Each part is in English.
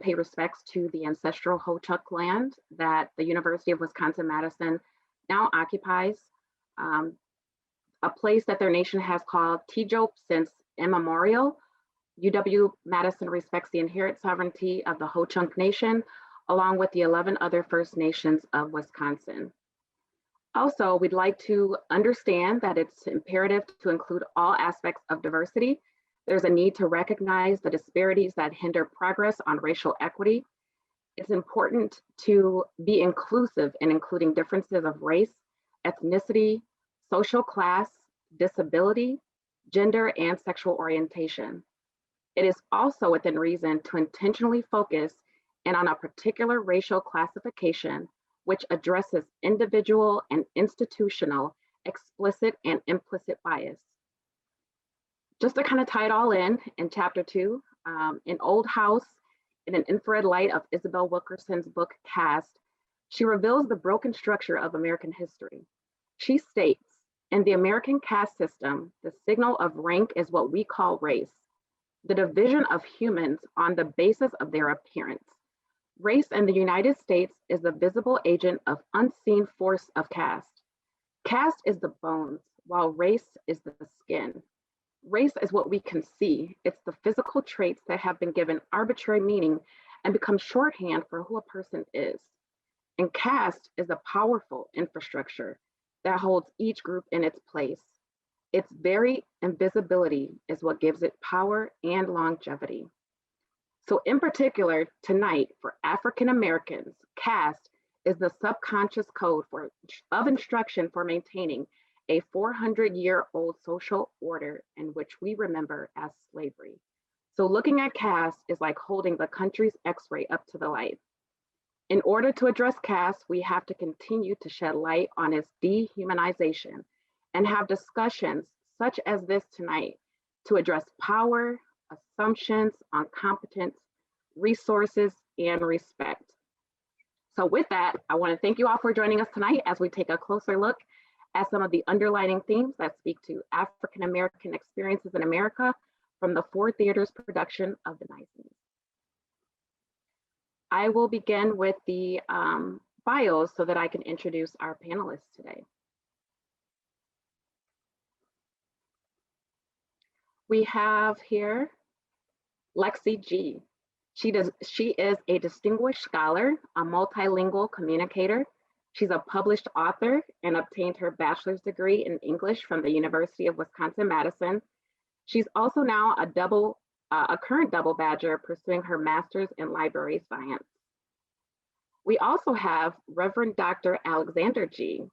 pay respects to the ancestral Ho-Chunk land that the University of Wisconsin-Madison now occupies, a place that their nation has called Tijo since immemorial. UW-Madison respects the inherent sovereignty of the Ho-Chunk Nation, along with the 11 other First Nations of Wisconsin. Also, we'd like to understand that it's imperative to include all aspects of diversity. There's a need to recognize the disparities that hinder progress on racial equity. It's important to be inclusive in including differences of race, ethnicity, social class, disability, gender, and sexual orientation. It is also within reason to intentionally focus in on a particular racial classification which addresses individual and institutional explicit and implicit bias. Just to kind of tie it all in chapter 2, in Old House, in an infrared light of Isabel Wilkerson's book, Caste, she reveals the broken structure of American history. She states, in the American caste system, the signal of rank is what we call race, the division of humans on the basis of their appearance. Race in the United States is the visible agent of unseen force of caste. Caste is the bones, while race is the skin. Race is what we can see. It's the physical traits that have been given arbitrary meaning and become shorthand for who a person is. And caste is a powerful infrastructure that holds each group in its place. Its very invisibility is what gives it power and longevity. So in particular, tonight, for African Americans, caste is the subconscious code of instruction for maintaining a 400-year-old social order in which we remember as slavery. So looking at caste is like holding the country's x-ray up to the light. In order to address caste, we have to continue to shed light on its dehumanization and have discussions such as this tonight to address power, assumptions on competence, resources, and respect. So with that, I want to thank you all for joining us tonight as we take a closer look at some of the underlying themes that speak to African American experiences in America from the Ford Theater's production of the Niceties. I will begin with the bios so that I can introduce our panelists today. We have here Lexi G. She is a distinguished scholar, a multilingual communicator. She's a published author and obtained her bachelor's degree in English from the University of Wisconsin-Madison. She's also now a current double badger pursuing her master's in library science. We also have Reverend Dr. Alexander G.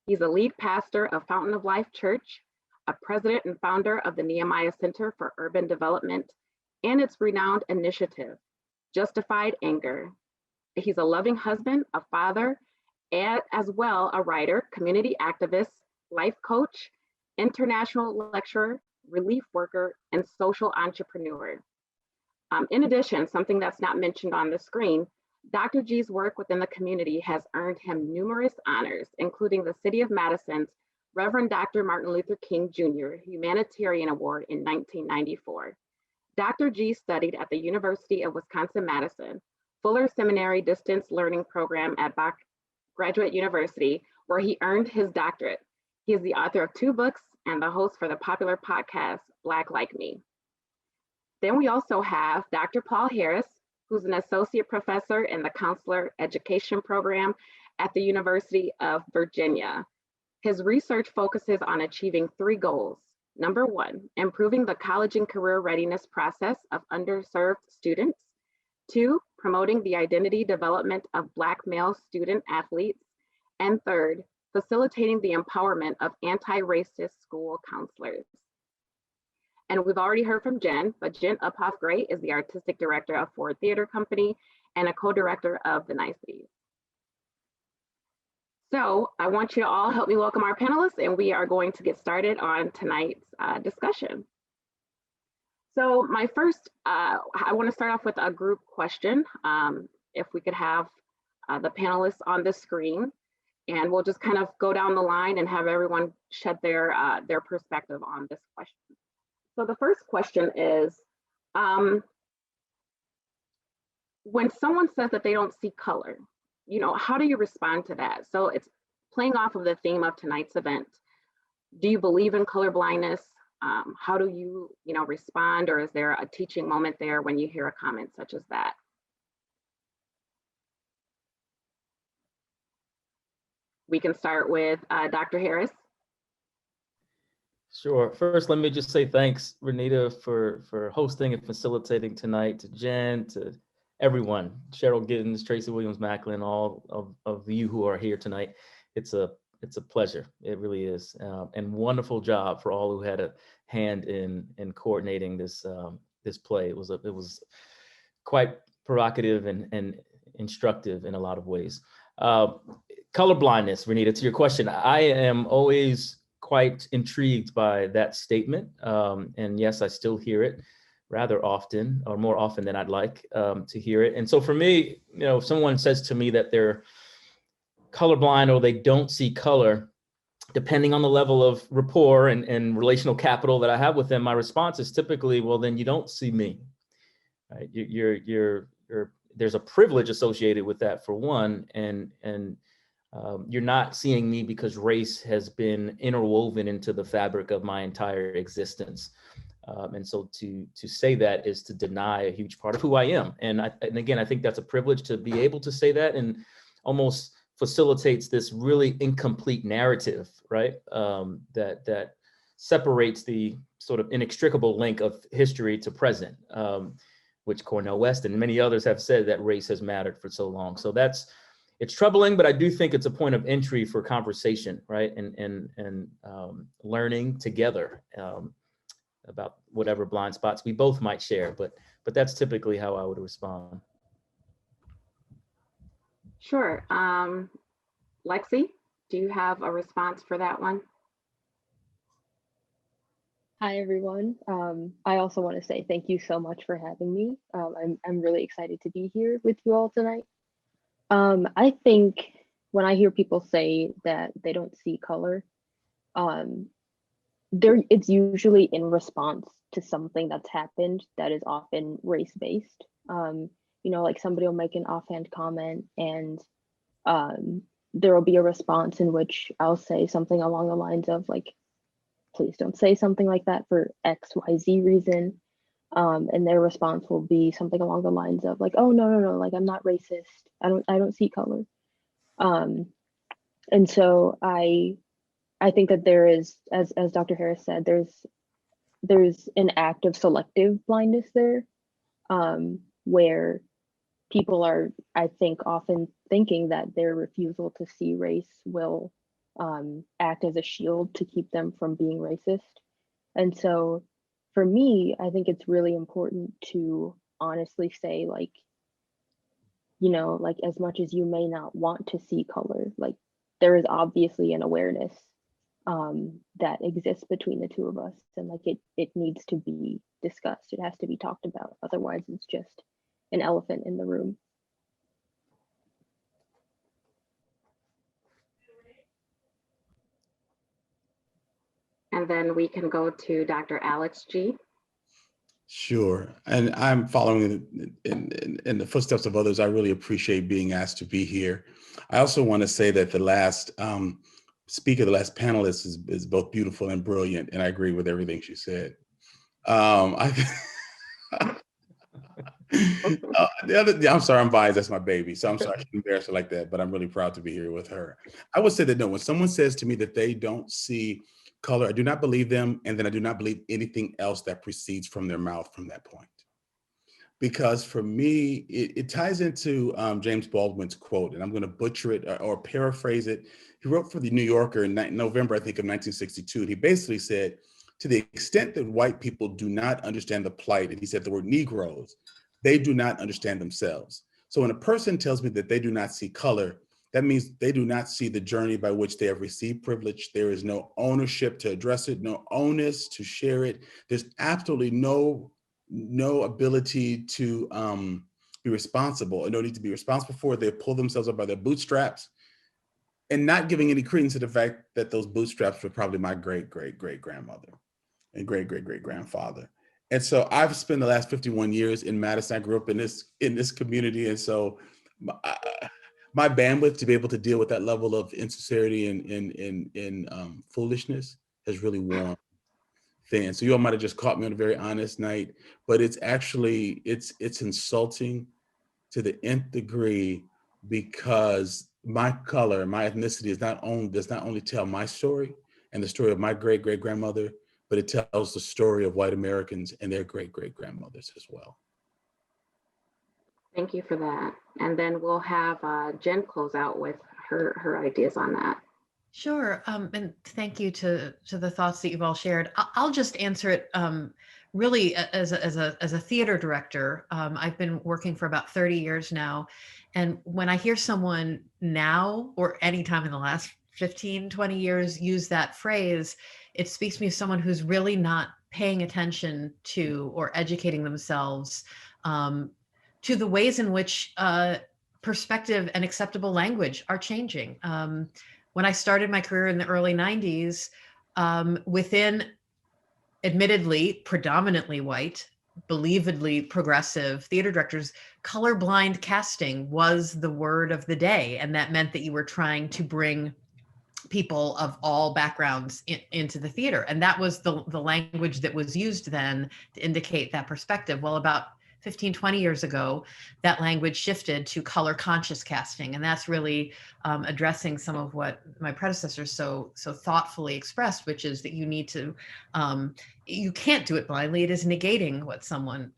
He's a lead pastor of Fountain of Life Church, a president and founder of the Nehemiah Center for Urban Development and its renowned initiative, Justified Anger. He's a loving husband, a father, and as well a writer, community activist, life coach, international lecturer, relief worker, and social entrepreneur. In addition, something that's not mentioned on the screen, Dr. G's work within the community has earned him numerous honors, including the City of Madison's Reverend Dr. Martin Luther King Jr. Humanitarian Award in 1994. Dr. G studied at the University of Wisconsin-Madison, Fuller Seminary Distance Learning Program at Bach Graduate University, where he earned his doctorate. He is the author of 2 books and the host for the popular podcast, Black Like Me. Then we also have Dr. Paul Harris, who's an associate professor in the counselor education program at the University of Virginia. His research focuses on achieving 3 goals. Number 1, improving the college and career readiness process of underserved students. 2, promoting the identity development of Black male student athletes. And 3rd, facilitating the empowerment of anti-racist school counselors. And we've already heard from Jen, but Jen Uphoff Gray is the artistic director of Ford Theater Company and a co-director of the Niceties. So I want you to all help me welcome our panelists, and we are going to get started on tonight's discussion. So my first, I want to start off with a group question. If we could have the panelists on the screen, and we'll just kind of go down the line and have everyone shed their perspective on this question. So the first question is, when someone says that they don't see color, you know, how do you respond to that? So it's playing off of the theme of tonight's event. Do you believe in color blindness? How do you, you know, respond, or is there a teaching moment there when you hear a comment such as that? We can start with Dr. Harris. Sure. First, let me just say thanks, Renita, for hosting and facilitating tonight, to Jen, to everyone, Cheryl Giddens, Tracy Williams-Macklin, all of you who are here tonight. It's a pleasure. It really is. And wonderful job for all who had a hand in coordinating this this play. It was quite provocative and instructive in a lot of ways. Color blindness, Renita, to your question, I am always quite intrigued by that statement. And yes, I still hear it rather often, or more often than I'd like to hear it. And so for me, you know, if someone says to me that they're colorblind or they don't see color, depending on the level of rapport and relational capital that I have with them, my response is typically, well, then you don't see me, right? There's a privilege associated with that, for one, and you're not seeing me because race has been interwoven into the fabric of my entire existence. And so to say that is to deny a huge part of who I am. And again, I think that's a privilege to be able to say that, and almost facilitates this really incomplete narrative, right? That separates the sort of inextricable link of history to present, which Cornel West and many others have said that race has mattered for so long. So it's troubling, but I do think it's a point of entry for conversation, right? And learning together about whatever blind spots we both might share, but that's typically how I would respond. Sure. Lexi, do you have a response for that one? Hi, everyone. I also want to say thank you so much for having me. I'm really excited to be here with you all tonight. I think when I hear people say that they don't see color, it's usually in response to something that's happened that is often race-based. You know, like somebody will make an offhand comment, and there will be a response in which I'll say something along the lines of like, please don't say something like that for XYZ reason. And their response will be something along the lines of like, oh, no, like I'm not racist. I don't see color. And so I think that there is, as Dr. Harris said, there's an act of selective blindness there, where people are, I think, often thinking that their refusal to see race will act as a shield to keep them from being racist. And so for me, I think it's really important to honestly say, like, you know, like as much as you may not want to see color, like there is obviously an awareness that exists between the two of us, and like it needs to be discussed. It has to be talked about. Otherwise, it's just an elephant in the room. And then we can go to Dr. Alex G. Sure, and I'm following in the footsteps of others. I really appreciate being asked to be here. I also want to say that the last speaker, the last panelist is both beautiful and brilliant, and I agree with everything she said. I'm sorry, I'm biased. That's my baby, so I'm sorry I shouldn't embarrass her like that. But I'm really proud to be here with her. I would say that no, when someone says to me that they don't see color, I do not believe them, and then I do not believe anything else that proceeds from their mouth from that point. Because for me, it ties into James Baldwin's quote, and I'm going to butcher it or paraphrase it. He wrote for the New Yorker in November, I think, of 1962. And he basically said, to the extent that white people do not understand the plight, and he said the word Negroes, they do not understand themselves. So when a person tells me that they do not see color, that means they do not see the journey by which they have received privilege. There is no ownership to address it, no onus to share it. There's absolutely no ability to be responsible, and no need to be responsible for it. They pull themselves up by their bootstraps, and not giving any credence to the fact that those bootstraps were probably my great grandmother and great grandfather. And so I've spent the last 51 years in Madison. I grew up in this community, and so my bandwidth to be able to deal with that level of insincerity and foolishness has really worn thin. So you all might have just caught me on a very honest night, but it's actually it's insulting to the nth degree, because my color, my ethnicity does not only tell my story and the story of my great great grandmother, but it tells the story of white Americans and their great great grandmothers as well. Thank you for that. And then we'll have Jen close out with her ideas on that. Sure, and thank you to the thoughts that you've all shared. I'll just answer it really as a theater director. I've been working for about 30 years now, and when I hear someone now or anytime in the last 15, 20 years use that phrase, it speaks to me of someone who's really not paying attention to or educating themselves to the ways in which perspective and acceptable language are changing. When I started my career in the early 90s, within admittedly predominantly white, believedly progressive theater directors, colorblind casting was the word of the day. And that meant that you were trying to bring people of all backgrounds into the theater. And that was the language that was used then to indicate that perspective. Well, about 15, 20 years ago, that language shifted to color conscious casting. And that's really addressing some of what my predecessors so thoughtfully expressed, which is that you need to, you can't do it blindly. It is negating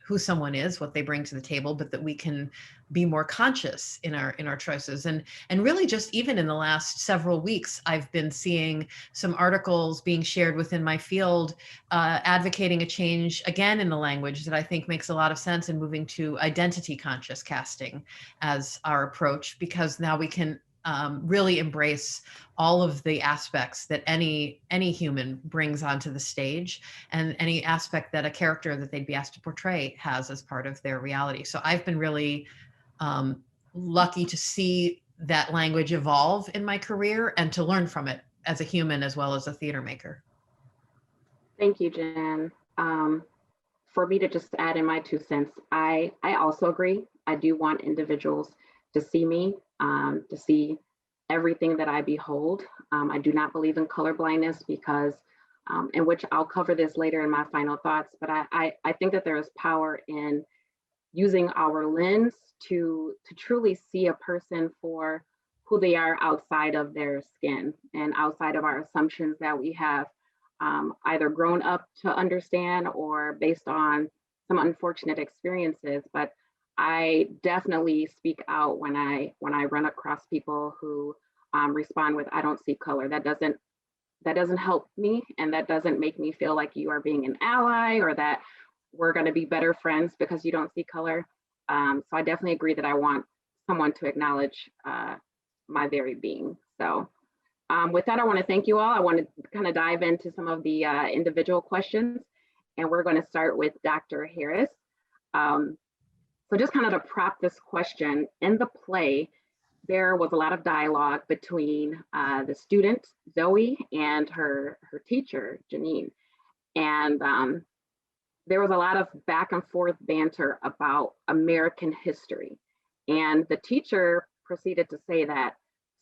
who someone is, what they bring to the table, but that we can be more conscious in our choices. And really just even in the last several weeks, I've been seeing some articles being shared within my field advocating a change again in the language that I think makes a lot of sense in moving to identity conscious casting as our approach, because now we can really embrace all of the aspects that any human brings onto the stage, and any aspect that a character that they'd be asked to portray has as part of their reality. So I've been really lucky to see that language evolve in my career and to learn from it as a human as well as a theater maker. Thank you, Jen. For me to just add in my 2 cents, I also agree. I do want individuals to see me, to see everything that I behold. I do not believe in colorblindness because, in which I'll cover this later in my final thoughts, but I think that there is power in using our lens to truly see a person for who they are outside of their skin and outside of our assumptions that we have either grown up to understand or based on some unfortunate experiences. But I definitely speak out when I run across people who respond with "I don't see color." That doesn't help me, and that doesn't make me feel like you are being an ally or that we're going to be better friends because you don't see color. So I definitely agree that I want someone to acknowledge my very being. So with that, I want to thank you all. I want to kind of dive into some of the individual questions, and we're going to start with Dr. Harris. So just kind of to prop this question, in the play, there was a lot of dialogue between the student, Zoe, and her teacher, Janine. And there was a lot of back and forth banter about American history. And the teacher proceeded to say that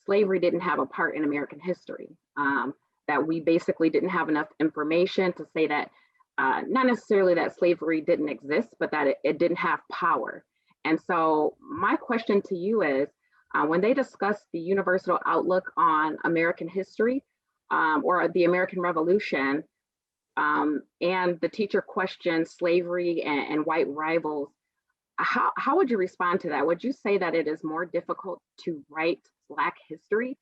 slavery didn't have a part in American history, that we basically didn't have enough information to say that, not necessarily that slavery didn't exist, but that it didn't have power. And so my question to you is, when they discussed the universal outlook on American history or the American Revolution, and the teacher questioned slavery and white rivals, how would you respond to that? Would you say that it is more difficult to write Black history,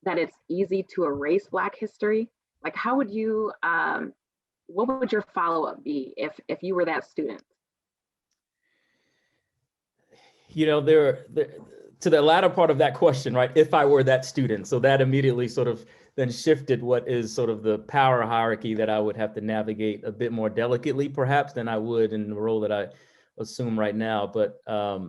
that it's easy to erase Black history? Like, how would you, what would your follow-up be if you were that student? You know, to the latter part of that question, right? If I were that student, so that immediately sort of then shifted what is sort of the power hierarchy that I would have to navigate a bit more delicately, perhaps, than I would in the role that I assume right now. But I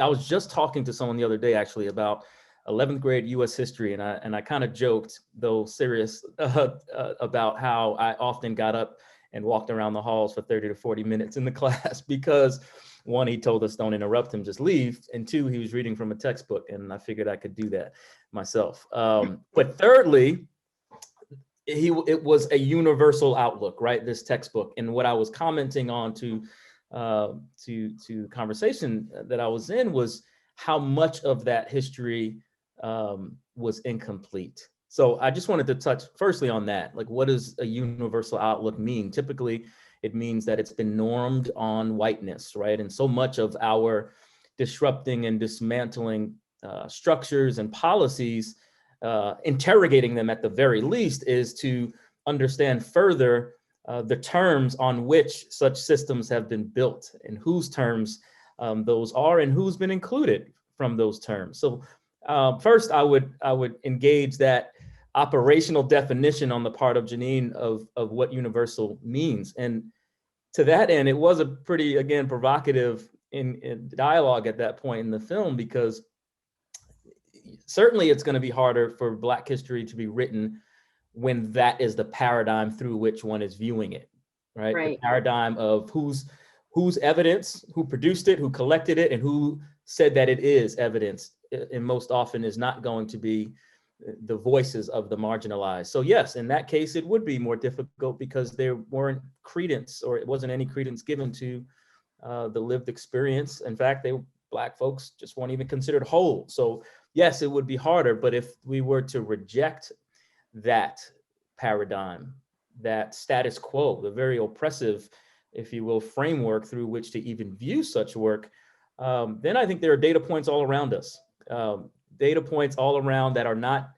was just talking to someone the other day actually about 11th grade U.S. history, and I kind of joked, though serious, about how I often got up and walked around the halls for 30 to 40 minutes in the class because one, he told us don't interrupt him, just leave. And two, he was reading from a textbook, and I figured I could do that myself. But thirdly, it was a universal outlook, right? This textbook. And what I was commenting on to conversation that I was in was how much of that history was incomplete. So I just wanted to touch firstly on that. Like, what does a universal outlook mean? Typically, it means that it's been normed on whiteness, right? And so much of our disrupting and dismantling structures and policies, interrogating them at the very least, is to understand further the terms on which such systems have been built and whose terms those are and who's been included from those terms. So first, I would engage that operational definition on the part of Janine of what universal means. And to that end, it was a pretty, again, provocative in dialogue at that point in the film, because certainly it's going to be harder for Black history to be written when that is the paradigm through which one is viewing it, right? The paradigm of whose evidence, who produced it, who collected it, and who said that it is evidence, and most often is not going to be the voices of the marginalized. So yes, in that case, it would be more difficult because there weren't credence, or it wasn't any credence given to the lived experience. In fact, Black folks just weren't even considered whole. So yes, it would be harder, but if we were to reject that paradigm, that status quo, the very oppressive, if you will, framework through which to even view such work, then I think there are data points all around us. Data points all around that are not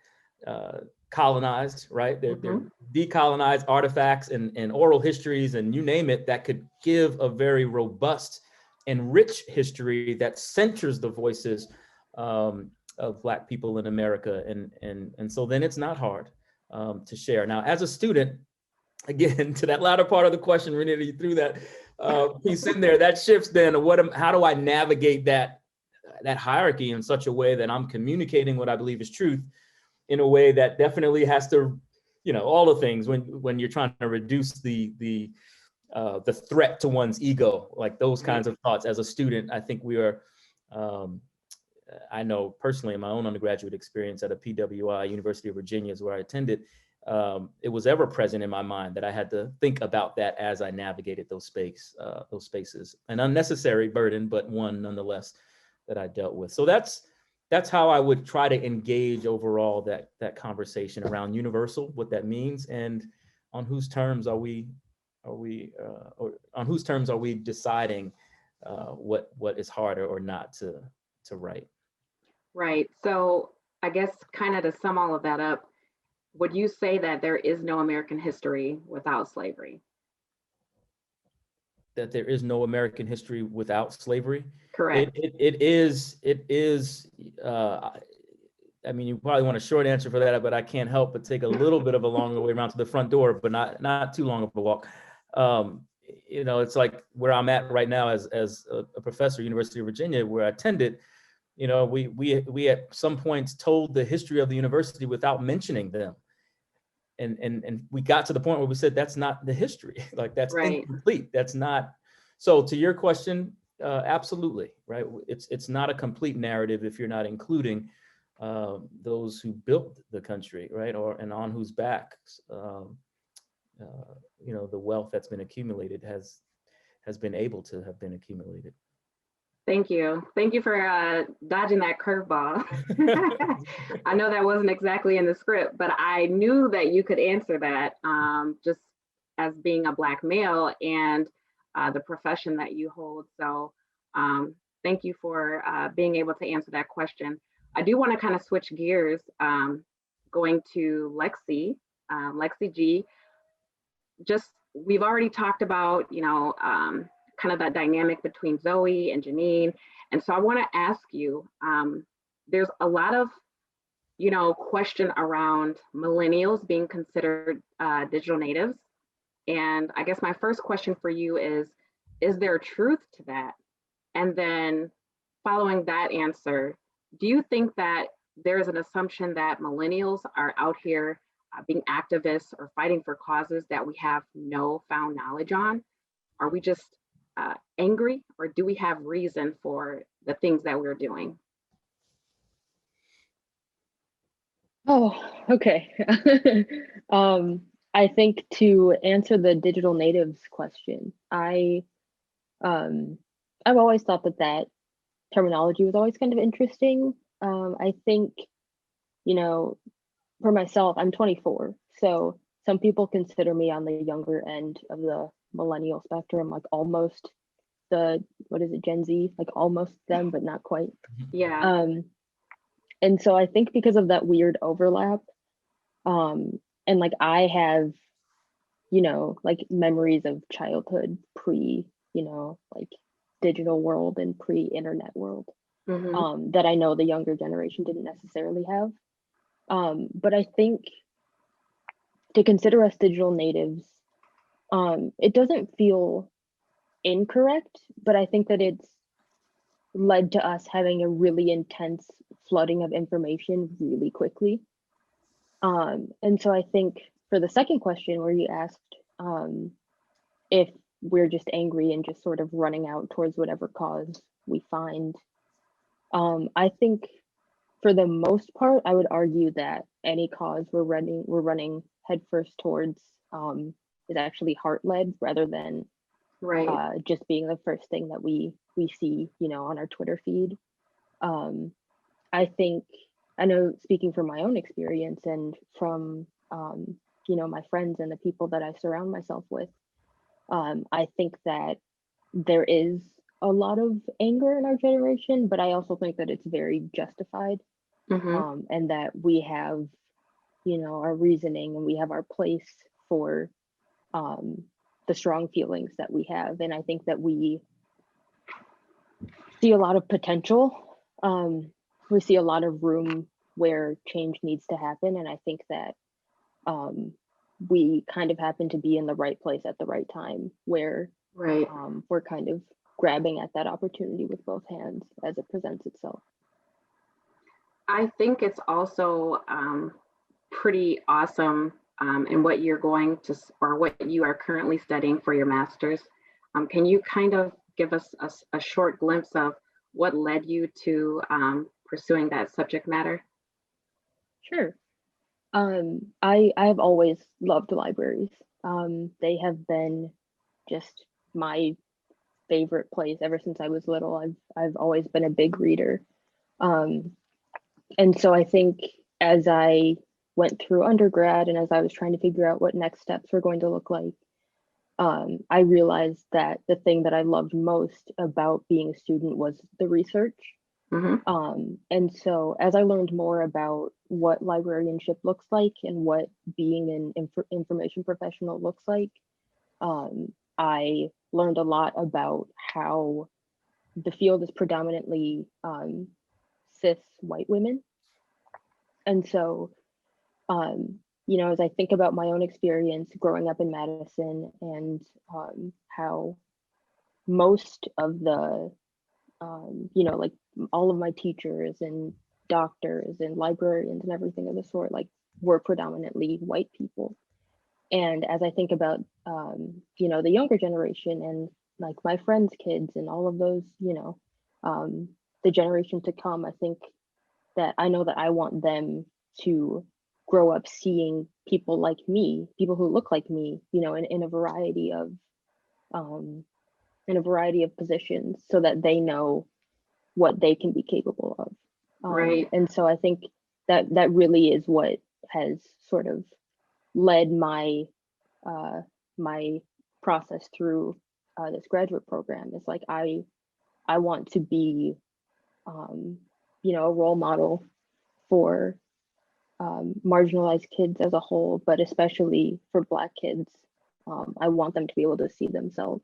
colonized, right? They're decolonized artifacts and oral histories and you name it, that could give a very robust and rich history that centers the voices of Black people in America. And so then it's not hard to share. Now, as a student, again, to that latter part of the question, Renita, you threw that piece in there, that shifts then how do I navigate that hierarchy in such a way that I'm communicating what I believe is truth in a way that definitely has to, all the things when you're trying to reduce the threat to one's ego, like those kinds of thoughts. As a student, I think we are, I know personally in my own undergraduate experience at a PWI, University of Virginia is where I attended, it was ever present in my mind that I had to think about that as I navigated those spaces. An unnecessary burden, but one nonetheless that I dealt with. So that's how I would try to engage overall that conversation around universal, what that means, and on whose terms are we deciding what is harder or not to write. Right. So I guess kind of to sum all of that up, would you say that there is no American history without slavery? That there is no American history without slavery? Correct. It is. I mean, you probably want a short answer for that, but I can't help but take a little bit of a longer way around to the front door, but not too long of a walk. It's like where I'm at right now as a professor, University of Virginia, where I attended. We at some points told the history of the university without mentioning them. And we got to the point where we said, that's not the history, like that's incomplete. That's not. So to your question, absolutely, right? It's not a complete narrative if you're not including those who built the country, right? And on whose backs, the wealth that's been accumulated has been able to have been accumulated. Thank you. Thank you for dodging that curveball. I know that wasn't exactly in the script, but I knew that you could answer that just as being a Black male and the profession that you hold. So thank you for being able to answer that question. I do want to kind of switch gears, going to Lexi, Lexi G. We've already talked about, kind of that dynamic between Zoe and Janine. And so I want to ask you, there's a lot of, question around millennials being considered digital natives. And I guess my first question for you is there truth to that? And then following that answer, do you think that there is an assumption that millennials are out here being activists or fighting for causes that we have no found knowledge on? Are we just angry, or do we have reason for the things that we're doing? Oh, okay. I think to answer the digital natives question, I've always thought that terminology was always kind of interesting. I think, you know, for myself, I'm 24, so some people consider me on the younger end of the millennial spectrum, like almost what is it, Gen Z, like almost them, but not quite. Yeah. And so I think because of that weird overlap, and like I have, like memories of childhood pre, like digital world and pre-internet world, that I know the younger generation didn't necessarily have. But I think to consider us digital natives, it doesn't feel incorrect, but I think that it's led to us having a really intense flooding of information really quickly. And so I think for the second question where you asked if we're just angry and just sort of running out towards whatever cause we find, I think for the most part, I would argue that any cause we're running headfirst towards is actually heart-led rather than just being the first thing that we see, on our Twitter feed. I know, speaking from my own experience and from my friends and the people that I surround myself with, I think that there is a lot of anger in our generation, but I also think that it's very justified, and that we have, our reasoning and we have our place for the strong feelings that we have. And I think that we see a lot of potential. We see a lot of room where change needs to happen. And I think that we kind of happen to be in the right place at the right time where we're kind of grabbing at that opportunity with both hands as it presents itself. I think it's also pretty awesome in what you're going to, or what you are currently studying for your master's. Can you kind of give us a short glimpse of what led you to pursuing that subject matter? Sure. I've always loved libraries. They have been just my favorite place ever since I was little. I've always been a big reader. And so I think as I went through undergrad and as I was trying to figure out what next steps were going to look like, I realized that the thing that I loved most about being a student was the research. And so as I learned more about what librarianship looks like and what being an information professional looks like, I learned a lot about how the field is predominantly cis white women. And so, as I think about my own experience growing up in Madison and how most of the, like all of my teachers and doctors and librarians and everything of the sort, like were predominantly white people. And as I think about, the younger generation and like my friends' kids and all of those, the generation to come, I think that I know that I want them to grow up seeing people like me, people who look like me, in a variety of positions, so that they know what they can be capable of. And so I think that really is what has sort of led my my process through this graduate program. Is like I want to be a role model for marginalized kids as a whole, but especially for Black kids. I want them to be able to see themselves.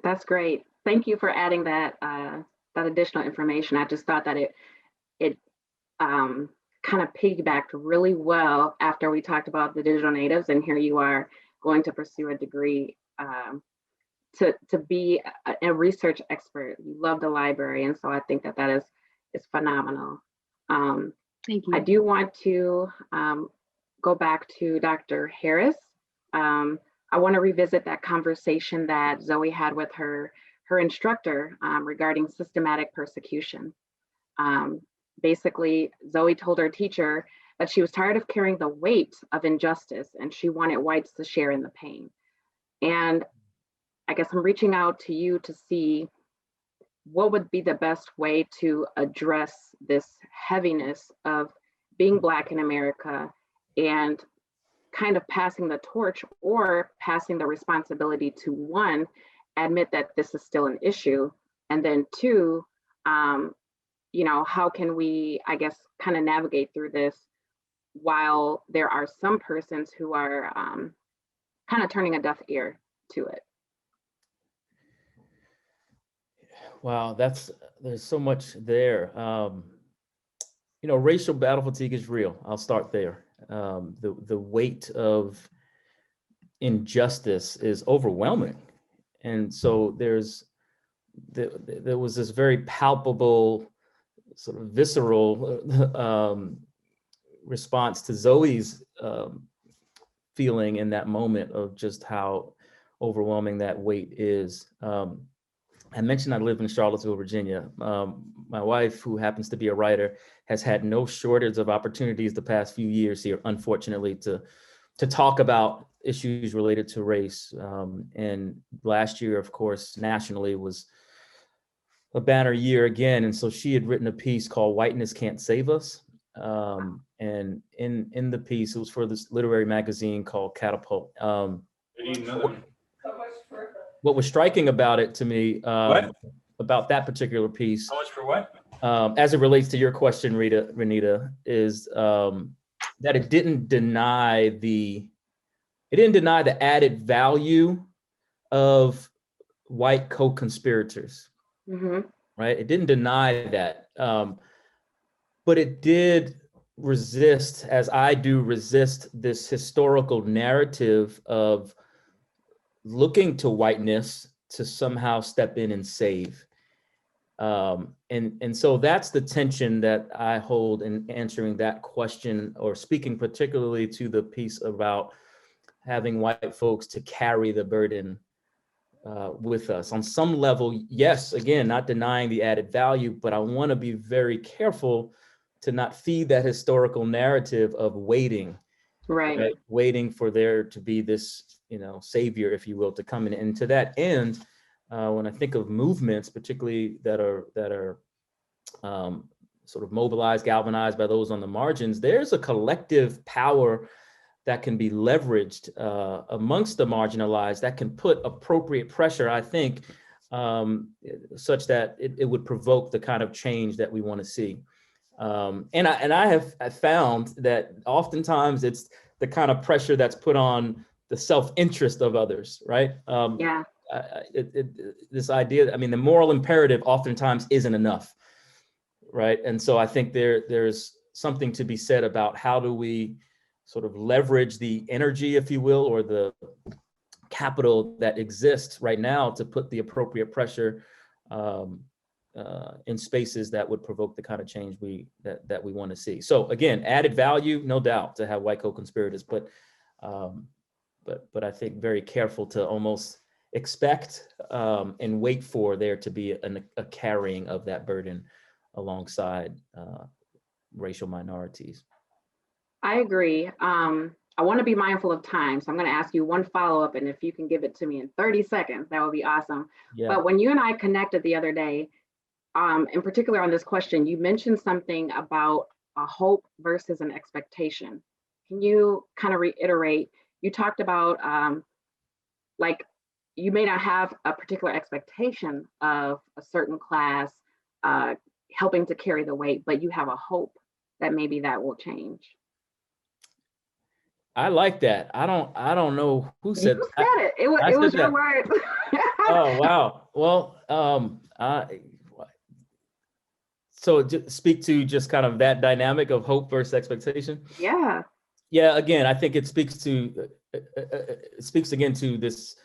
That's great. Thank you for adding that that additional information. I just thought that it kind of piggybacked really well after we talked about the digital natives, and here you are going to pursue a degree to be a research expert. You love the library, and so I think that is phenomenal. Thank you. I do want to go back to Dr. Harris. I want to revisit that conversation that Zoe had with her instructor regarding systematic persecution. Basically, Zoe told her teacher that she was tired of carrying the weight of injustice and she wanted whites to share in the pain. And I guess I'm reaching out to you to see what would be the best way to address this heaviness of being Black in America and kind of passing the torch or passing the responsibility to, one, admit that this is still an issue, and then two, how can we, I guess, kind of navigate through this while there are some persons who are kind of turning a deaf ear to it. Wow, there's so much there. Racial battle fatigue is real. I'll start there. The weight of injustice is overwhelming. And so there was this very palpable, sort of visceral response to Zoe's feeling in that moment of just how overwhelming that weight is. I mentioned I live in Charlottesville, Virginia. My wife, who happens to be a writer, has had no shortage of opportunities the past few years here, unfortunately, to talk about issues related to race. And last year, of course, nationally was a banner year again. And so she had written a piece called "Whiteness Can't Save Us." And in the piece, it was for this literary magazine called Catapult. What was striking about it to me, about that particular piece, How much for what? as it relates to your question, Renita, is that it didn't deny the added value of white co-conspirators, right? It didn't deny that, but it did resist, as I do resist, this historical narrative of looking to whiteness to somehow step in and save. And so that's the tension that I hold in answering that question, or speaking particularly to the piece about having white folks to carry the burden with us. On some level, yes, again, not denying the added value, but I want to be very careful to not feed that historical narrative of waiting. Right? Waiting for there to be this, savior, if you will, to come in. And to that end, when I think of movements, particularly that are sort of mobilized, galvanized by those on the margins, there's a collective power that can be leveraged amongst the marginalized that can put appropriate pressure, I think, such that it would provoke the kind of change that we want to see. And I have found that oftentimes it's the kind of pressure that's put on the self-interest of others, right? This idea, the moral imperative oftentimes isn't enough, right? And so I think there's something to be said about how do we sort of leverage the energy, if you will, or the capital that exists right now to put the appropriate pressure in spaces that would provoke the kind of change that we want to see. So again, added value, no doubt, to have white co-conspirators, but I think very careful to almost expect and wait for there to be a carrying of that burden alongside racial minorities. I agree. I want to be mindful of time, so I'm going to ask you one follow-up, and if you can give it to me in 30 seconds, that would be awesome. Yeah. But when you and I connected the other day, in particular on this question, you mentioned something about a hope versus an expectation. Can you kind of reiterate? You talked about you may not have a particular expectation of a certain class helping to carry the weight, but you have a hope that maybe that will change. I like that. I don't know who said you said it. It was your word. Oh wow. Well, so speak to just kind of that dynamic of hope versus expectation. Yeah. Yeah. Again, I think it speaks again to this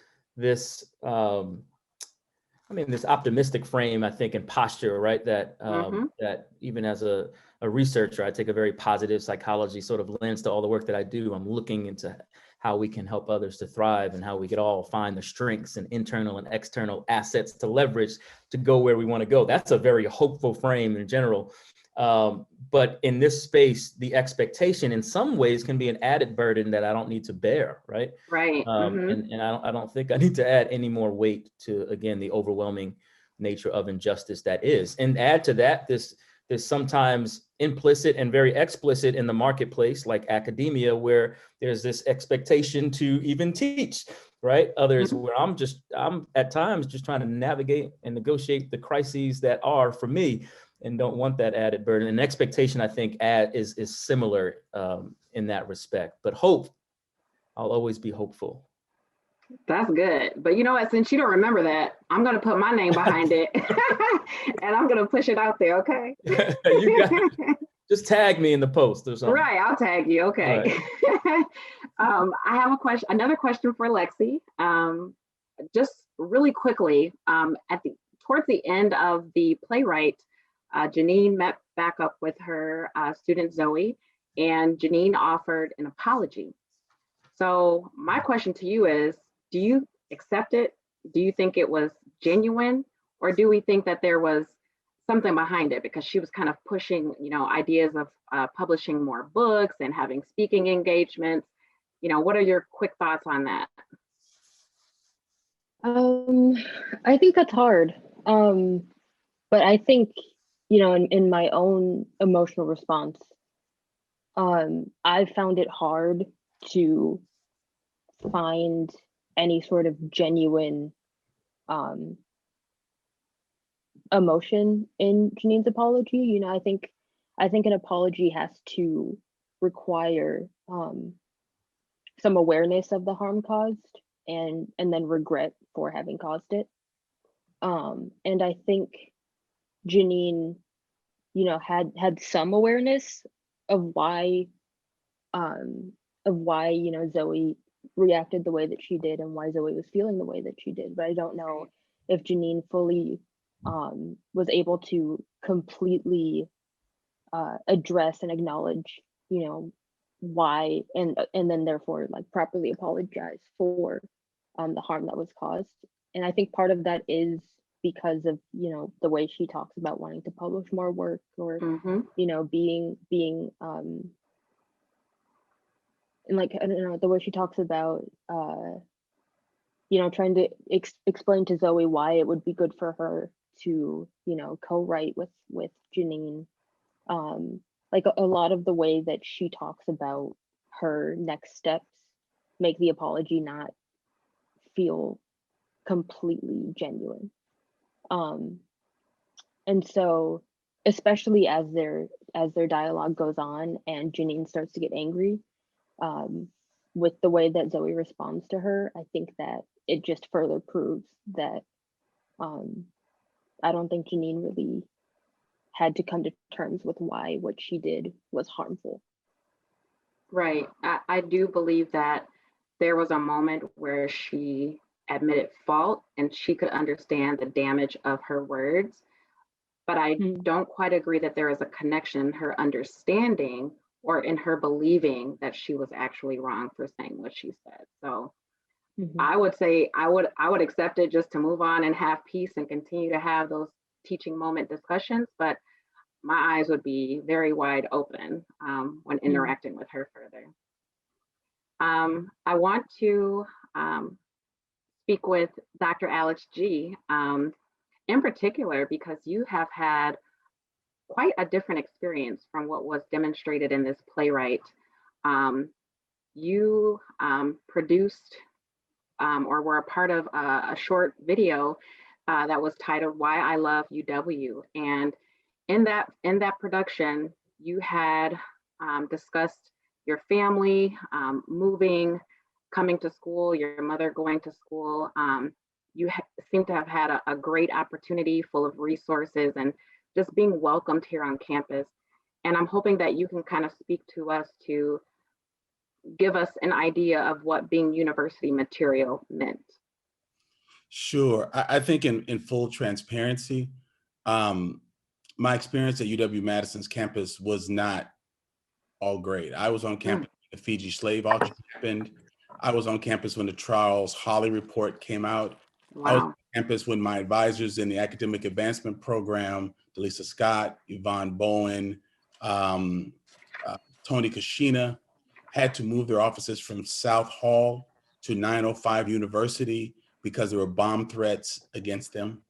I mean, this optimistic frame, I think, and posture, right? That Mhm. that even as a researcher, I take a very positive psychology sort of lens to all the work that I do. I'm looking into how we can help others to thrive and how we could all find the strengths and internal and external assets to leverage to go where we want to go. That's a very hopeful frame in general. But in this space, the expectation in some ways can be an added burden that I don't need to bear, right? Right. Mhm. And I don't think I need to add any more weight to, again, the overwhelming nature of injustice that is. And add to that, this sometimes implicit and very explicit in the marketplace, like academia, where there's this expectation to even teach, right? Others where I'm at times just trying to navigate and negotiate the crises that are for me, and don't want that added burden. And expectation, I think, is similar in that respect. But hope, I'll always be hopeful. That's good. But you know what? Since you don't remember that, I'm going to put my name behind it and I'm going to push it out there. Okay. You got it. Just tag me in the post or something. Right. I'll tag you. Okay. Right. I have a question, another question for Lexi. Just really quickly, towards the end of the playwright, Janine met back up with her student Zoe, and Janine offered an apology. So my question to you is, do you accept it? Do you think it was genuine? Or do we think that there was something behind it? Because she was kind of pushing, ideas of publishing more books and having speaking engagements. What are your quick thoughts on that? I think that's hard. But I think, in my own emotional response, I found it hard to find any sort of genuine emotion in Janine's apology. I think an apology has to require some awareness of the harm caused and then regret for having caused it. And I think Janine, had some awareness of why Zoe reacted the way that she did and why Zoe was feeling the way that she did. But I don't know if Janine fully was able to completely address and acknowledge, why, and then therefore like properly apologize for the harm that was caused. And I think part of that is because of the way she talks about wanting to publish more work, or being and like, I don't know, the way she talks about trying to explain to Zoe why it would be good for her to co-write with Janine. Like a lot of the way that she talks about her next steps make the apology not feel completely genuine. And so, especially as their dialogue goes on and Janine starts to get angry, with the way that Zoe responds to her, I think that it just further proves that I don't think Janine really had to come to terms with why what she did was harmful. Right. I do believe that there was a moment where she admitted fault and she could understand the damage of her words. But I don't quite agree that there is a connection in her understanding or in her believing that she was actually wrong for saying what she said. So I would say I would accept it just to move on and have peace and continue to have those teaching moment discussions. But my eyes would be very wide open when interacting with her further. I want to speak with Dr. Alex G. In particular, because you have had quite a different experience from what was demonstrated in this playwright. You produced or were a part of a short video that was titled "Why I Love UW," and in that production, you had discussed your family moving, coming to school, your mother going to school. You seem to have had a great opportunity full of resources and just being welcomed here on campus. And I'm hoping that you can kind of speak to us to give us an idea of what being university material meant. Sure. I think in full transparency, my experience at UW-Madison's campus was not all great. I was on campus when the Fiji slave auction happened. I was on campus when the Charles Holly report came out. I was on Wow. campus when my advisors in the academic advancement program, Delisa Scott, Yvonne Bowen, um, Tony Kashina, had to move their offices from South Hall to 905 University because there were bomb threats against them.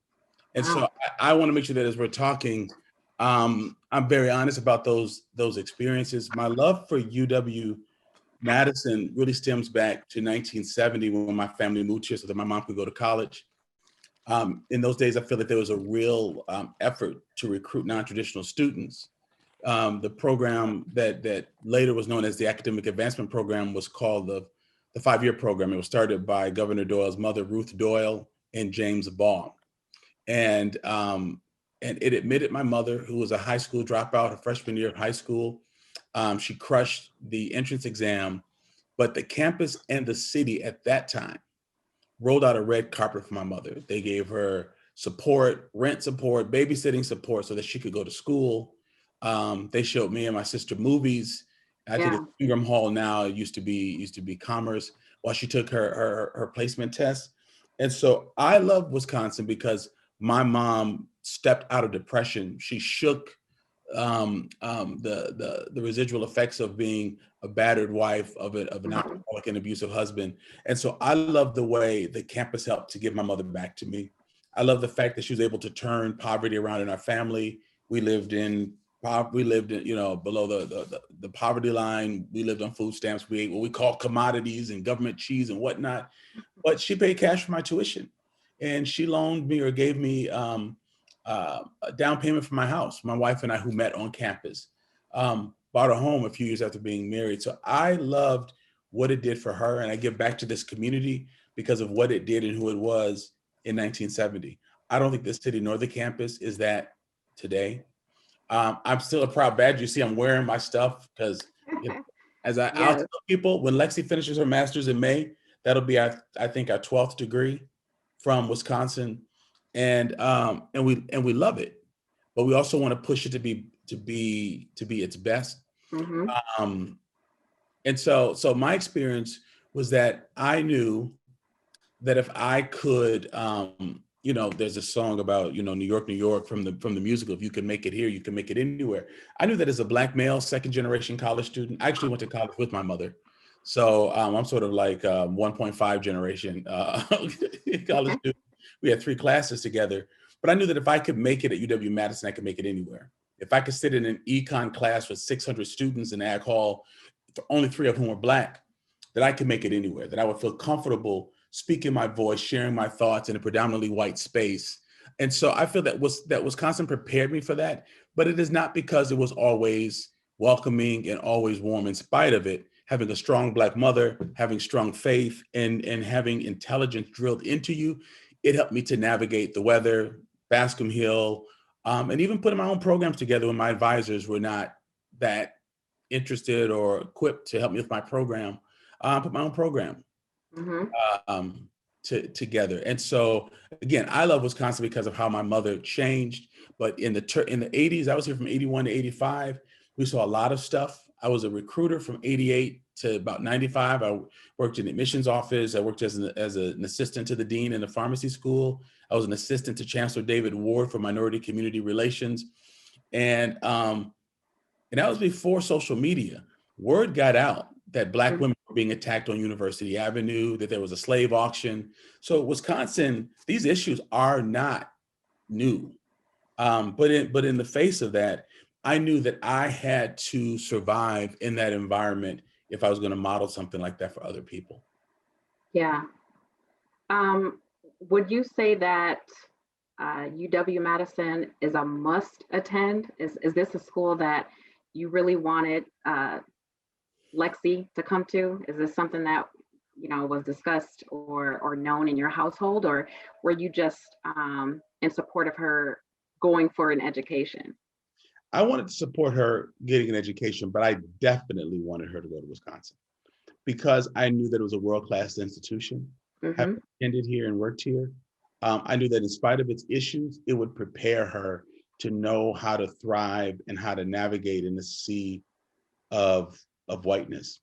And so Wow. I want to make sure that as we're talking, I'm very honest about those experiences. My love for UW-Madison really stems back to 1970 when my family moved here so that my mom could go to college. In those days, I feel that there was a real effort to recruit non-traditional students. The program that later was known as the Academic Advancement Program was called the 5-year program. It was started by Governor Doyle's mother, Ruth Doyle, and James Baugh. And it admitted my mother, who was a high school dropout, her freshman year of high school. She crushed the entrance exam, but the campus and the city at that time rolled out a red carpet for my mother. They gave her support, rent support, babysitting support so that she could go to school. They showed me and my sister movies. I think Yeah. it's Ingram Hall now. It used to be Commerce while she took her placement test. And so I love Wisconsin because my mom stepped out of depression. She shook the residual effects of being a battered wife of an alcoholic and abusive husband. And so I love the way the campus helped to give my mother back to me. I love the fact that she was able to turn poverty around in our family. We lived in, below the poverty line. We lived on food stamps. We ate what we call commodities and government cheese and whatnot. But she paid cash for my tuition, and she loaned me or gave me a down payment for my house. My wife and I, who met on campus, bought a home a few years after being married. So I loved what it did for her, and I give back to this community because of what it did and who it was in 1970. I don't think the city nor the campus is that today. I'm still a proud badge. You see, I'm wearing my stuff because, I'll Yes. tell people when Lexi finishes her master's in May, that'll be I think our 12th degree from Wisconsin, and we love it, but we also want to push it to be its best. Mm-hmm. And so my experience was that I knew that if I could, there's a song about, New York, New York from the musical, if you can make it here, you can make it anywhere. I knew that as a Black male, second generation college student. I actually went to college with my mother. So I'm sort of like 1.5 generation college student. We had 3 classes together, but I knew that if I could make it at UW-Madison, I could make it anywhere. If I could sit in an econ class with 600 students in Ag Hall, only 3 of whom were Black, that I could make it anywhere, that I would feel comfortable speaking my voice, sharing my thoughts in a predominantly white space. And so I feel that Wisconsin prepared me for that, but it is not because it was always welcoming and always warm in spite of it. Having a strong Black mother, having strong faith, and having intelligence drilled into you, it helped me to navigate the weather, Bascom Hill, and even putting my own programs together when my advisors were not that interested or equipped to help me with my program. Put my own program um, together. And so again, I love Wisconsin because of how my mother changed. But in the 80s, I was here from 81 to 85. We saw a lot of stuff. I was a recruiter from 88 to about 95. I worked in the admissions office. I worked as an assistant to the dean in the pharmacy school. I was an assistant to Chancellor David Ward for minority community relations. And that was before social media. Word got out that Black women were being attacked on University Avenue, that there was a slave auction. So Wisconsin, these issues are not new. But in the face of that, I knew that I had to survive in that environment if I was going to model something like that for other people. Yeah. Would you say that UW-Madison is a must attend? Is this a school that you really wanted Lexi to come to? Is this something that was discussed or known in your household, or were you just in support of her going for an education? I wanted to support her getting an education, but I definitely wanted her to go to Wisconsin because I knew that it was a world-class institution. Having attended here and worked here, I knew that in spite of its issues, it would prepare her to know how to thrive and how to navigate in the sea of whiteness.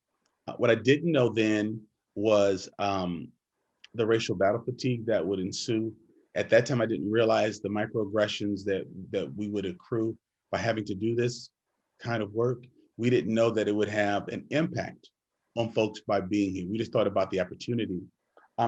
What I didn't know then was the racial battle fatigue that would ensue. At that time, I didn't realize the microaggressions that we would accrue by having to do this kind of work. We didn't know that it would have an impact on folks by being here. We just thought about the opportunity.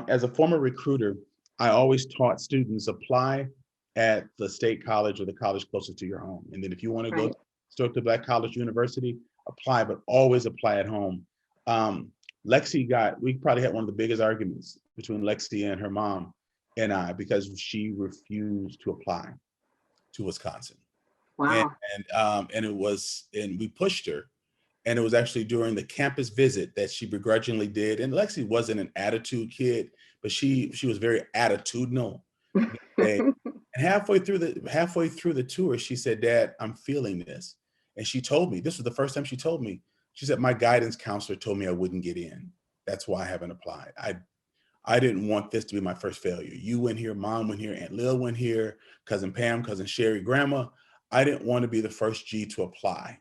As a former recruiter, I always taught students apply at the state college or the college closest to your home. And then if you want to go to Black College University, apply, but always apply at home. We probably had one of the biggest arguments between Lexi and her mom and I, because she refused to apply to Wisconsin. Wow. And we pushed her. And it was actually during the campus visit that she begrudgingly did. And Lexi wasn't an attitude kid, but she was very attitudinal. And halfway through the tour, she said, "Dad, I'm feeling this." And she told me, this was the first time she told me, she said, "My guidance counselor told me I wouldn't get in. That's why I haven't applied. I didn't want this to be my first failure. You went here, Mom went here, Aunt Lil went here, Cousin Pam, Cousin Sherry, Grandma. I didn't want to be the first G to apply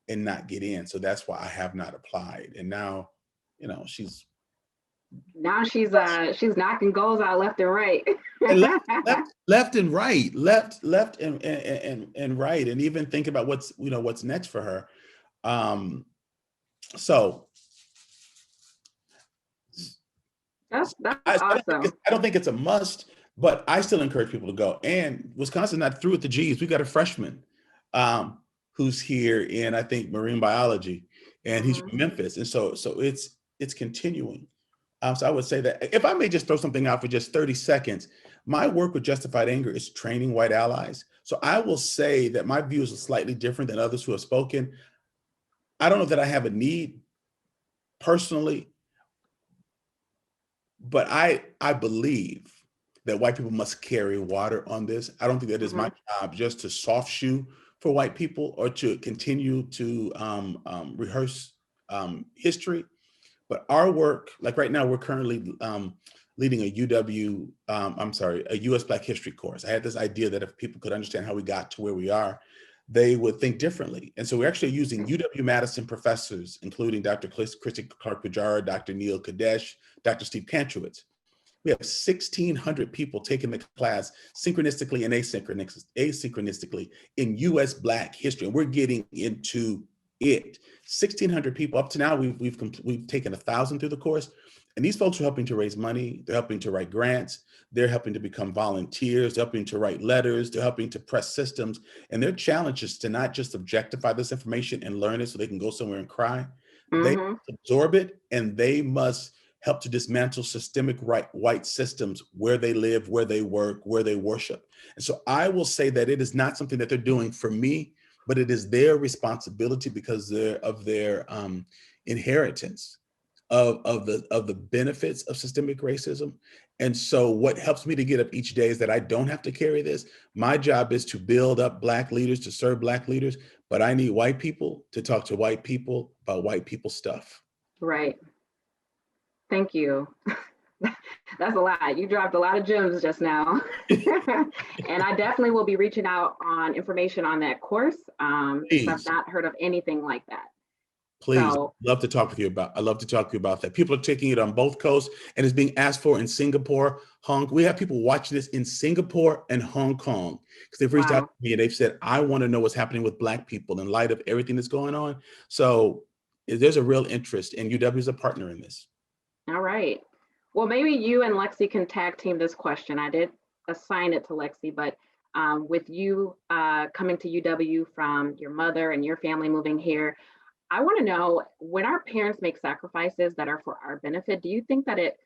and not get in. So that's why I have not applied." And now, she's knocking goals out left and right. and left and right, left and right, and even think about what's next for her. So that's awesome. I don't think it's a must, but I still encourage people to go. And Wisconsin's not through with the G's. We got a freshman who's here in, I think, marine biology, and he's from Memphis, and so it's continuing. So I would say that, if I may just throw something out for just 30 seconds, my work with Justified Anger is training white allies. So I will say that my views are slightly different than others who have spoken. I don't know that I have a need personally, but I believe that white people must carry water on this. I don't think that is my job just to soft shoe for white people or to continue to rehearse history. But our work, like right now, we're currently leading a US Black History course. I had this idea that if people could understand how we got to where we are, they would think differently. And so we're actually using UW-Madison professors, including Dr. Christy Clark-Pajara, Dr. Neil Kadesh, Dr. Steve Kantrowitz. We have 1,600 people taking the class synchronistically and asynchronistically in US Black history. And we're getting into it. 1,600 people. Up to now, we've taken 1,000 through the course. And these folks are helping to raise money. They're helping to write grants. They're helping to become volunteers. They're helping to write letters. They're helping to press systems. And their challenge is to not just objectify this information and learn it so they can go somewhere and cry. They absorb it, and they must help to dismantle systemic white systems where they live, where they work, where they worship. And so I will say that it is not something that they're doing for me, but it is their responsibility because of their inheritance of the benefits of systemic racism. And so what helps me to get up each day is that I don't have to carry this. My job is to build up Black leaders, to serve Black leaders, but I need white people to talk to white people about white people stuff. Right. Thank you. That's a lot. You dropped a lot of gems just now. And I definitely will be reaching out on information on that course. I've not heard of anything like that. Please, I'd love to talk to you about that. People are taking it on both coasts, and it's being asked for in Singapore, we have people watching this in Singapore and Hong Kong, because they've reached out to me and they've said, I want to know what's happening with Black people in light of everything that's going on. So there's a real interest, and UW is a partner in this. All right. Well, maybe you and Lexi can tag team this question. I did assign it to Lexi, but with you coming to UW from your mother and your family moving here, I want to know, when our parents make sacrifices that are for our benefit, do you think that it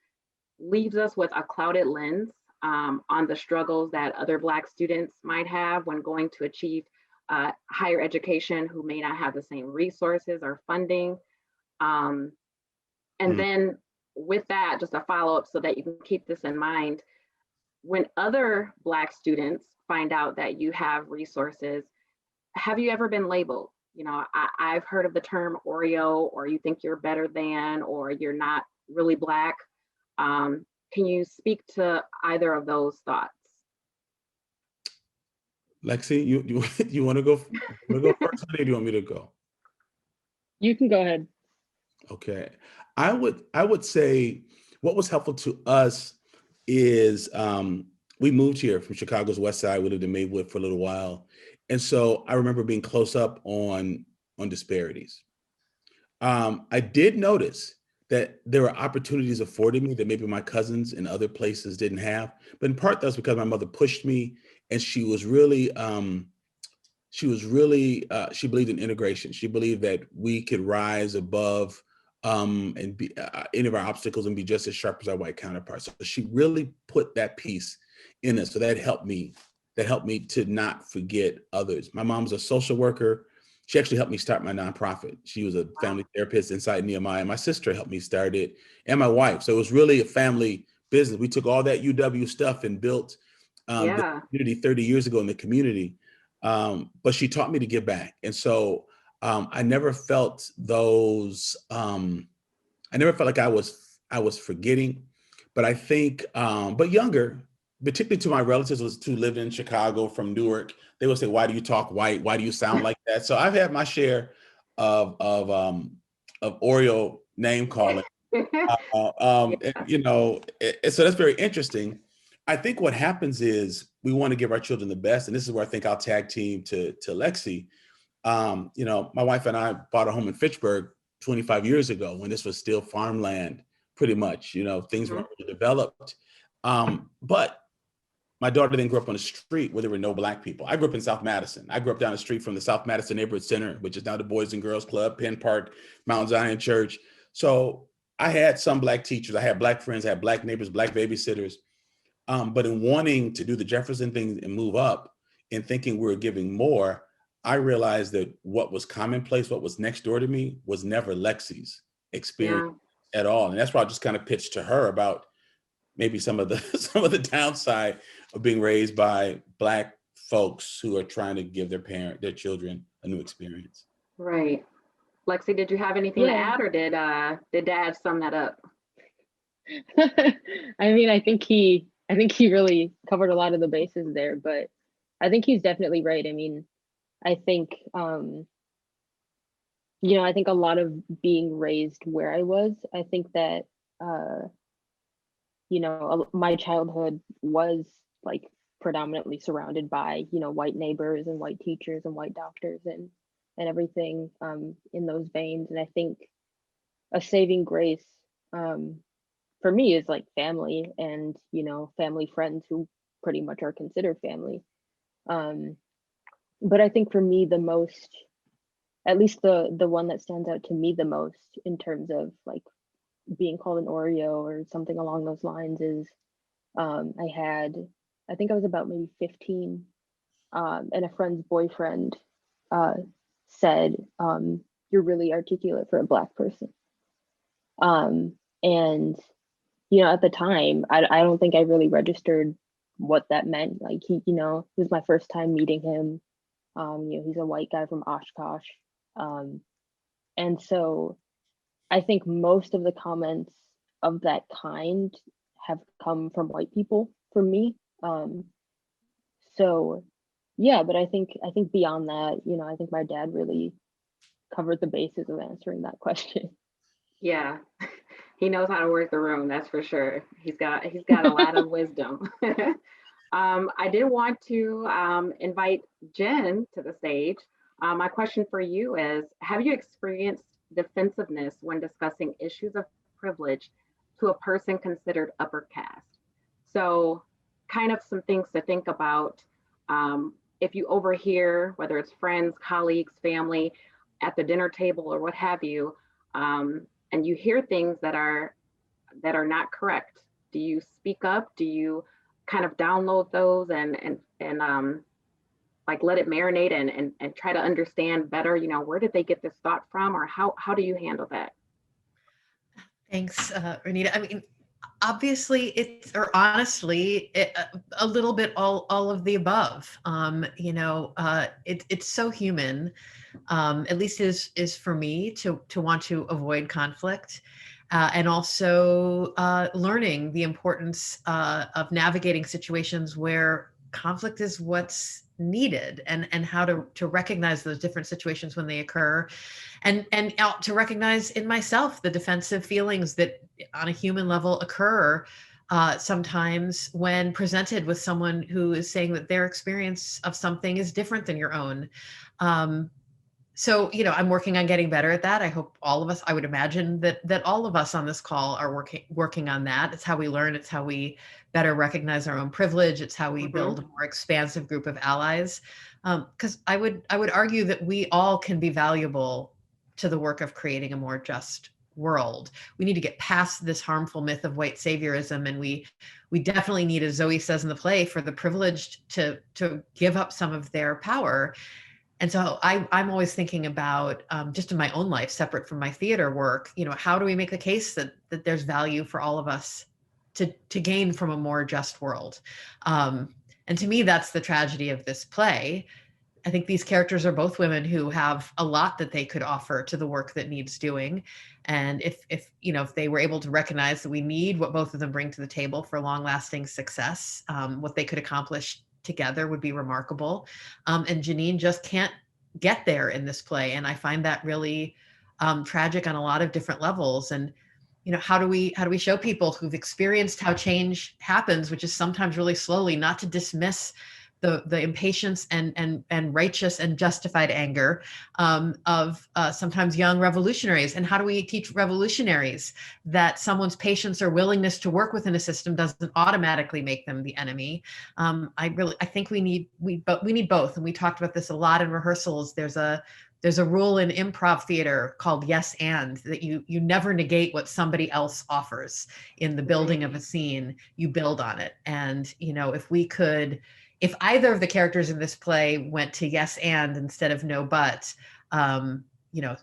leaves us with a clouded lens on the struggles that other Black students might have when going to achieve higher education, who may not have the same resources or funding? Then with that, just a follow-up so that you can keep this in mind, when other Black students find out that you have resources, have you ever been labeled? You know, I've heard of the term Oreo, or you think you're better than, or you're not really Black. Can you speak to either of those thoughts? Lexi, you want to go? Want to go first, or do you want me to go? You can go ahead. Okay, I would say what was helpful to us is we moved here from Chicago's West Side. We lived in Maywood for a little while, and so I remember being close up on disparities. I did notice that there were opportunities afforded me that maybe my cousins in other places didn't have, but in part that's because my mother pushed me, and she was really she believed in integration. She believed that we could rise above and be any of our obstacles and be just as sharp as our white counterparts. So she really put that piece in us. So that helped me. That helped me to not forget others. My mom's a social worker. She actually helped me start my nonprofit. She was a family therapist inside Nehemiah. My sister helped me start it, and my wife. So it was really a family business. We took all that UW stuff and built the community 30 years ago in the community. But she taught me to give back. And so I never felt those, I never felt like I was forgetting, but I think, but younger, particularly to my relatives who lived in Chicago from Newark, they would say, "Why do you talk white? Why do you sound like that?" So I've had my share of Oreo name calling. So that's very interesting. I think what happens is we want to give our children the best, and this is where I think I'll tag team to Lexi. My wife and I bought a home in Fitchburg 25 years ago when this was still farmland, pretty much. Things weren't really developed. But my daughter then grew up on a street where there were no Black people. I grew up in South Madison. I grew up down the street from the South Madison Neighborhood Center, which is now the Boys and Girls Club, Penn Park, Mount Zion Church. So I had some Black teachers. I had Black friends, I had Black neighbors, Black babysitters. But in wanting to do the Jefferson thing and move up and thinking we were giving more, I realized that what was commonplace, what was next door to me was never Lexi's experience at all. And that's why I just kind of pitched to her about maybe some of the downside of being raised by Black folks who are trying to give their children a new experience. Right. Lexi, did you have anything to add, or did Dad sum that up? I mean, I think he really covered a lot of the bases there, but I think he's definitely right. I mean, I think, I think a lot of being raised where I was, I think that, my childhood was like predominantly surrounded by, white neighbors and white teachers and white doctors and everything in those veins. And I think a saving grace for me is like family and, family friends who pretty much are considered family. But I think for me, the most, at least the one that stands out to me the most in terms of like being called an Oreo or something along those lines is I think I was about maybe 15 and a friend's boyfriend said, "You're really articulate for a Black person." And at the time, I don't think I really registered what that meant. Like it was my first time meeting him. He's a white guy from Oshkosh. And so I think most of the comments of that kind have come from white people for me. So yeah, but I think beyond that, I think my dad really covered the bases of answering that question. Yeah. He knows how to work the room, that's for sure. He's got a lot of wisdom. I did want to invite Jen to the stage. My question for you is, have you experienced defensiveness when discussing issues of privilege to a person considered upper caste? So kind of some things to think about. If you overhear, whether it's friends, colleagues, family, at the dinner table or what have you, and you hear things that are not correct, do you speak up? Do you kind of download those and like let it marinate and try to understand better, where did they get this thought from, or how do you handle that? Thanks, Renita. I mean, obviously honestly, a little bit all of the above. It's so human, at least is for me to want to avoid conflict. and also learning the importance of navigating situations where conflict is what's needed, and how to recognize those different situations when they occur, and to recognize in myself the defensive feelings that on a human level occur sometimes when presented with someone who is saying that their experience of something is different than your own. So, I'm working on getting better at that. I hope all of us, I would imagine that all of us on this call are working on that. It's how we learn. It's how we better recognize our own privilege. It's how we build a more expansive group of allies. Because I would argue that we all can be valuable to the work of creating a more just world. We need to get past this harmful myth of white saviorism, and we definitely need, as Zoe says in the play, for the privileged to give up some of their power. And so I'm always thinking about, just in my own life, separate from my theater work, how do we make the case that there's value for all of us to gain from a more just world? And to me, that's the tragedy of this play. I think these characters are both women who have a lot that they could offer to the work that needs doing. And if they were able to recognize that we need what both of them bring to the table for long-lasting success, what they could accomplish together would be remarkable. And Janine just can't get there in this play. And I find that really tragic on a lot of different levels. And how do we show people who've experienced how change happens, which is sometimes really slowly, not to dismiss the impatience and righteous and justified anger of sometimes young revolutionaries? And how do we teach revolutionaries that someone's patience or willingness to work within a system doesn't automatically make them the enemy? I think we need both. And we talked about this a lot in rehearsals. There's a rule in improv theater called yes and, that you never negate what somebody else offers in the building of a scene. You build on it. And if either of the characters in this play went to yes and instead of no but,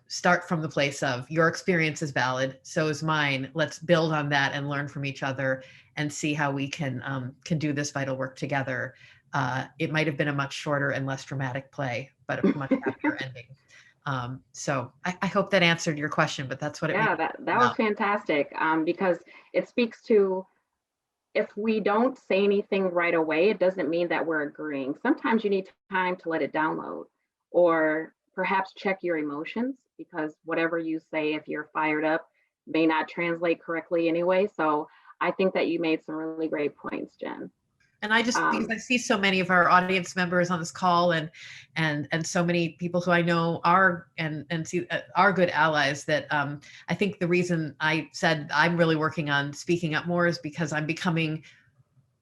start from the place of your experience is valid, so is mine. Let's build on that and learn from each other and see how we can do this vital work together. It might have been a much shorter and less dramatic play, but a much happier ending. So I hope that answered your question, but that's what it Yeah, that was fantastic, because it speaks to, if we don't say anything right away, it doesn't mean that we're agreeing. Sometimes you need time to let it download, or perhaps check your emotions, because whatever you say, if you're fired up, may not translate correctly anyway. So I think that you made some really great points, Jen. And I just, because I see so many of our audience members on this call, and so many people who I know are good allies, that I think the reason I said I'm really working on speaking up more is because I'm becoming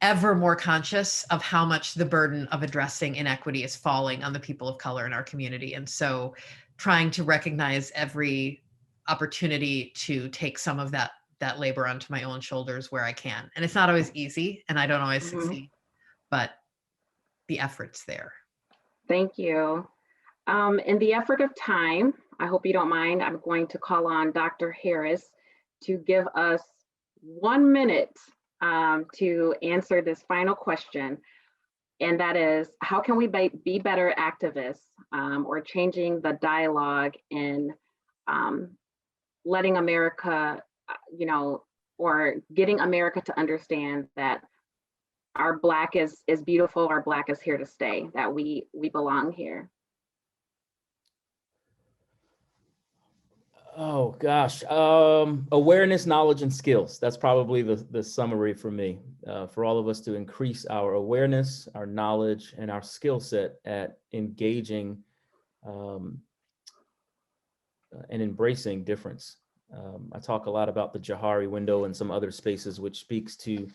ever more conscious of how much the burden of addressing inequity is falling on the people of color in our community. And so trying to recognize every opportunity to take some of that labor onto my own shoulders where I can. And it's not always easy, and I don't always succeed, but the effort's there. Thank you. In the effort of time, I hope you don't mind, I'm going to call on Dr. Harris to give us 1 minute to answer this final question. And that is, how can we be better activists, or changing the dialogue in letting America, or getting America to understand that our Black is beautiful, our Black is here to stay, that we belong here. Oh gosh, awareness, knowledge, and skills. That's probably the summary for me, for all of us to increase our awareness, our knowledge, and our skill set at engaging and embracing difference. I talk a lot about the Johari window and some other spaces, which speaks to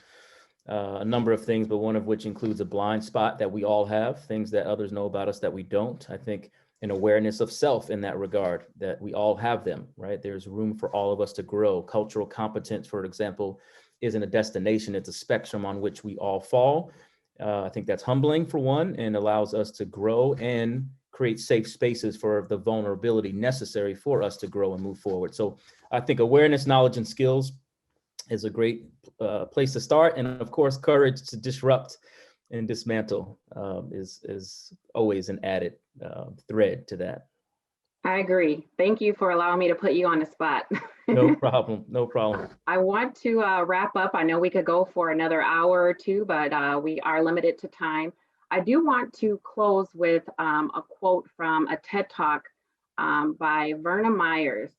a number of things, but one of which includes a blind spot that we all have, things that others know about us that we don't. I think an awareness of self in that regard, that we all have them, right? There's room for all of us to grow. Cultural competence, for example, isn't a destination, it's a spectrum on which we all fall. I think that's humbling for one, and allows us to grow and create safe spaces for the vulnerability necessary for us to grow and move forward. So I think awareness, knowledge, and skills is a great place to start. And of course, courage to disrupt and dismantle is always an added thread to that. I agree. Thank you for allowing me to put you on the spot. No problem. No problem. I want to wrap up. I know we could go for another hour or two, but we are limited to time. I do want to close with a quote from a TED Talk by Verna Myers.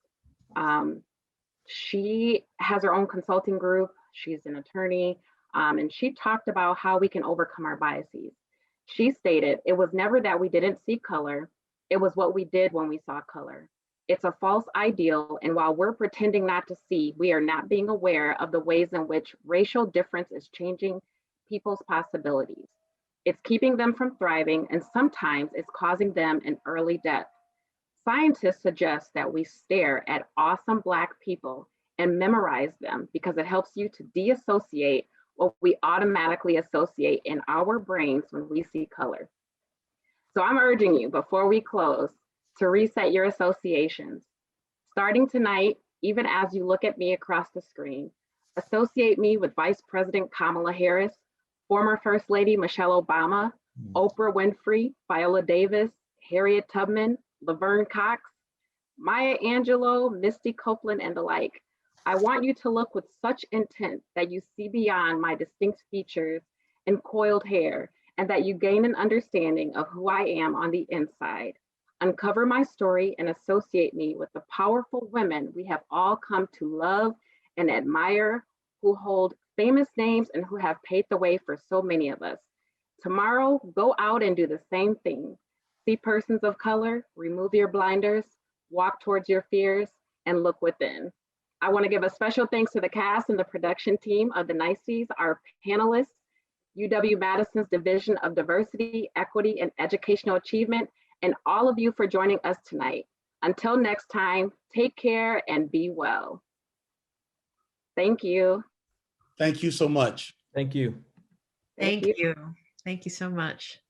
She has her own consulting group. She's an attorney, and she talked about how we can overcome our biases. She stated, "It was never that we didn't see color. It was what we did when we saw color. It's a false ideal, and while we're pretending not to see, we are not being aware of the ways in which racial difference is changing people's possibilities. It's keeping them from thriving, and sometimes it's causing them an early death. Scientists suggest that we stare at awesome Black people and memorize them because it helps you to deassociate what we automatically associate in our brains when we see color." So I'm urging you, before we close, to reset your associations. Starting tonight, even as you look at me across the screen, associate me with Vice President Kamala Harris, former First Lady Michelle Obama, Oprah Winfrey, Viola Davis, Harriet Tubman, Laverne Cox, Maya Angelou, Misty Copeland, and the like. I want you to look with such intent that you see beyond my distinct features and coiled hair, and that you gain an understanding of who I am on the inside. Uncover my story and associate me with the powerful women we have all come to love and admire, who hold famous names and who have paved the way for so many of us. Tomorrow, go out and do the same thing. See persons of color, remove your blinders, walk towards your fears, and look within. I want to give a special thanks to the cast and the production team of the Niceties, our panelists, UW-Madison's Division of Diversity, Equity, and Educational Achievement, and all of you for joining us tonight. Until next time, take care and be well. Thank you. Thank you so much. Thank you. Thank you. Thank you so much.